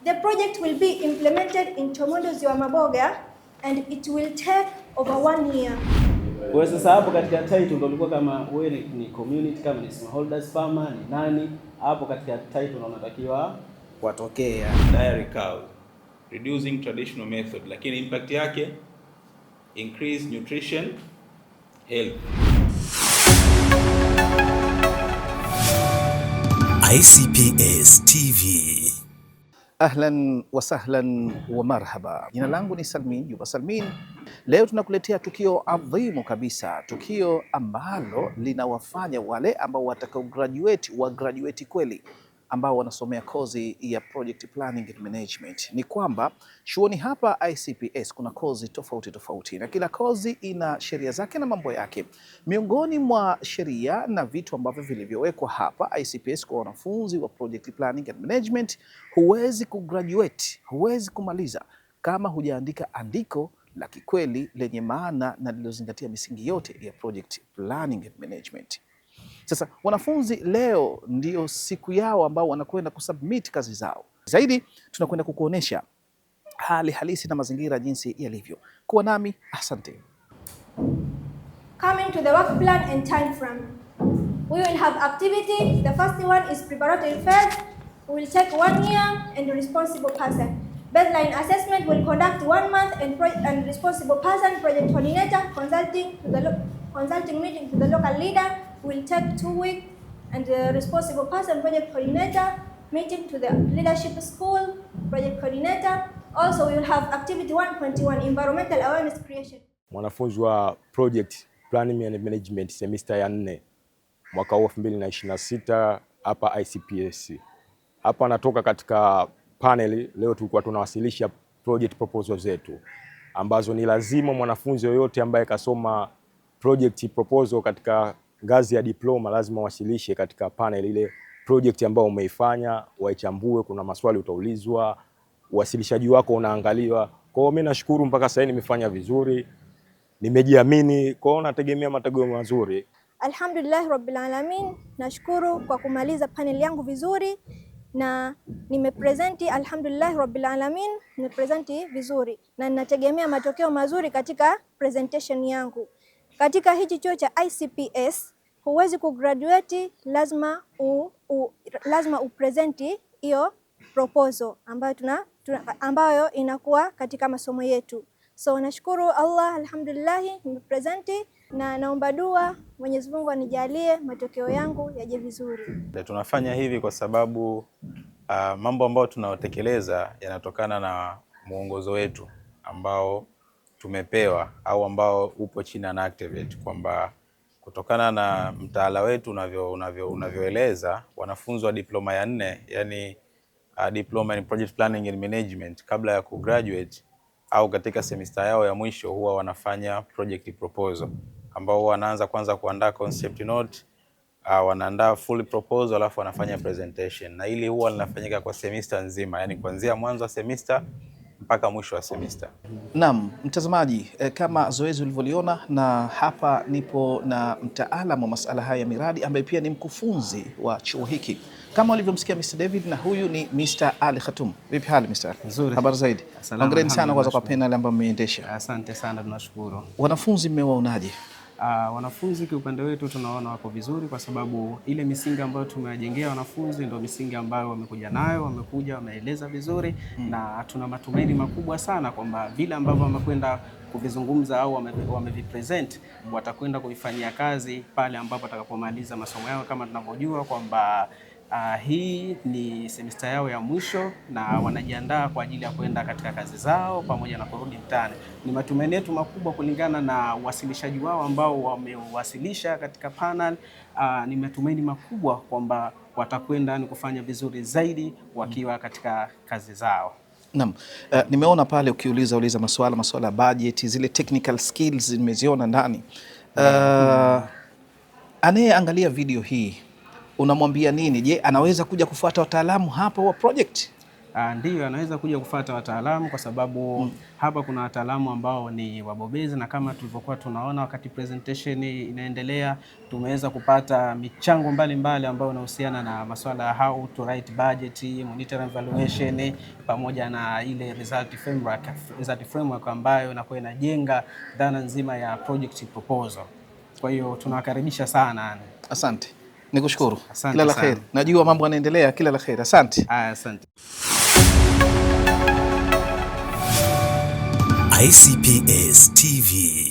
The project will be implemented in Chomondo Ziwa Maboga and it will take over 1 year. Kwa sasa hapo katika title ndio ulikuwa kama wewe ni community, kama ni smallholders farmer, ni nani hapo katika title unatakiwa watokea. Dairy cow reducing traditional method, lakini impact yake increase nutrition, health. ICPS TV. Ahlan wa sahlan wa marhaba. Jina langu ni Salmin Juma Salmin. Leo tunakuletea tukio adhimu kabisa, tukio ambalo linawafanya wale ambao watakao graduate kweli, ambao wanasomea kozi ya project planning and management. Ni kwamba chuoni hapa ICPS kuna kozi tofauti na kila kozi ina sheria zake na mambo yake. Miongoni mwa sheria na vitu ambavyo vilivyowekwa hapa ICPS kwa wanafunzi wa project planning and management, huwezi kugraduate, huwezi kumaliza kama hujaandika andiko la kikweli lenye maana na lilozingatia misingi yote ya project planning and management. Sasa wanafunzi leo ndio siku yao ambao wanakwenda kusubmit kazi zao. Zaidi tunakwenda kukuonesha hali halisi na mazingira jinsi yalivyo. Kuwa nami, asante. Coming to the work plan and time frame. We will have activity. The first one is preparatory phase. We will take 1 year and the responsible person. Baseline assessment will conduct 1 month and responsible person, project coordinator, consulting meeting to the local leader will take 2 weeks, and the responsible person, project coordinator, meeting to the leadership school, project coordinator. Also we will have activity 1.1, environmental awareness creation. Mwanafunzi wa project planning and management semester ya 4 mwaka 2026 hapa ICPS. Hapa anatoka katika panel. Leo tulikuwa tunawasilisha project proposal zetu ambazo ni lazima mwanafunzi yoyote ambaye kasoma project proposal katika ngazi ya diploma lazima wasilishe katika panel ile project ambayo umeifanya, waichambue, kuna maswali utaulizwa, uwasilishaji wako unaangaliwa. Kwa hiyo mimi nashukuru mpaka sasa nimefanya vizuri, nimejiamini, kwa hiyo nategemea matokeo mazuri. Alhamdulillah Rabbil Alamin, nashukuru kwa kumaliza panel yangu vizuri na nimepresenti alhamdulillah Rabbil Alamin, nimepresenti vizuri na ninategemea matokeo mazuri katika presentation yangu. Katika hichi chuo cha ICPS huwezi kugraduate, lazima upresenti hiyo proposal ambayo inakuwa katika masomo yetu. So nashukuru Allah, alhamdulillah nimepresenti na naomba dua Mwenyezi Mungu anijalie matokeo yangu yaje vizuri. Tunafanya hivi kwa sababu mambo ambayo tunayotekeleza yanatokana na mwongozo wetu ambao tumepewa au ambao upo chini na Activate, kwamba kutokana na mtaala wetu unavyoeleza wanafunzi wa diploma ya 4, yani diploma in project planning and management, kabla ya kugraduate au katika semester yao ya mwisho huwa wanafanya project proposal, ambao wanaanza kwanza kuandaa concept note, wanaandaa full proposal, alafu wanafanya presentation, na ili huwa linafanyika kwa semester nzima, yani kuanzia mwanzo wa semester mpaka mwisho wa semester. Naam, mtazamaji, kama zoezi ulivyoliona, na hapa nipo na mtaalamu wa masuala haya ya miradi ambaye pia ni mkufunzi wa chuo hiki. Kama ulivyomsikia Mr. David, na huyu ni Mr. Ali Khatum. Vipi hali Mr. Nzuri. Habari zaidi? Hongereni sana kwa panel ambayo mmeendesha. Asante sana, tunashukuru. Wanafunzi mmewaonaje? Wanafunzi kiupande wetu tunaona wako vizuri, kwa sababu ile misingi ambayo tumewajengea wanafunzi ndio misingi ambayo wamekuja nayo, wameeleza vizuri na tuna matumaini makubwa sana kwamba vile ambavyo wamekwenda kuvizungumza au wamevipresent watakwenda kuifanyia kazi pale ambapo watakapomaliza masomo yao. Kama tunavyojua kwamba hii ni semester yao ya mwisho na wanajiandaa kwa ajili ya kwenda katika kazi zao pamoja na kurudi mtaani. Ni matumaini yetu makubwa kulingana na uwasilishaji wao ambao wamewasilisha katika panel. Ni matumaini makubwa kwamba watakwenda ni kufanya vizuri zaidi wakiwa katika kazi zao. Naam, nimeona pale ukiuliza masuala ya budget, zile technical skills nimeziona ndani. Anayeangalia video hii unamwambia nini? Je, anaweza kuja kufuata wataalamu hapa wa project? Ndiyo, anaweza kuja kufuata wataalamu kwa sababu hapa kuna wataalamu ambao ni wabobezi, na kama tulivyokuwa tunaona wakati presentation inaendelea, tumeweza kupata michango mbalimbali ambayo inahusiana na masuala ya how to write budget, monitoring evaluation, pamoja na ile result framework ambayo inakuwa inajenga dhana nzima ya project proposal. Kwa hiyo tunawakaribisha sana. Asante. Nikushukuru. Asante, kila la kheri. Najua mambo yanaendelea, kila la kheri. Asante. Asante. ICPS TV.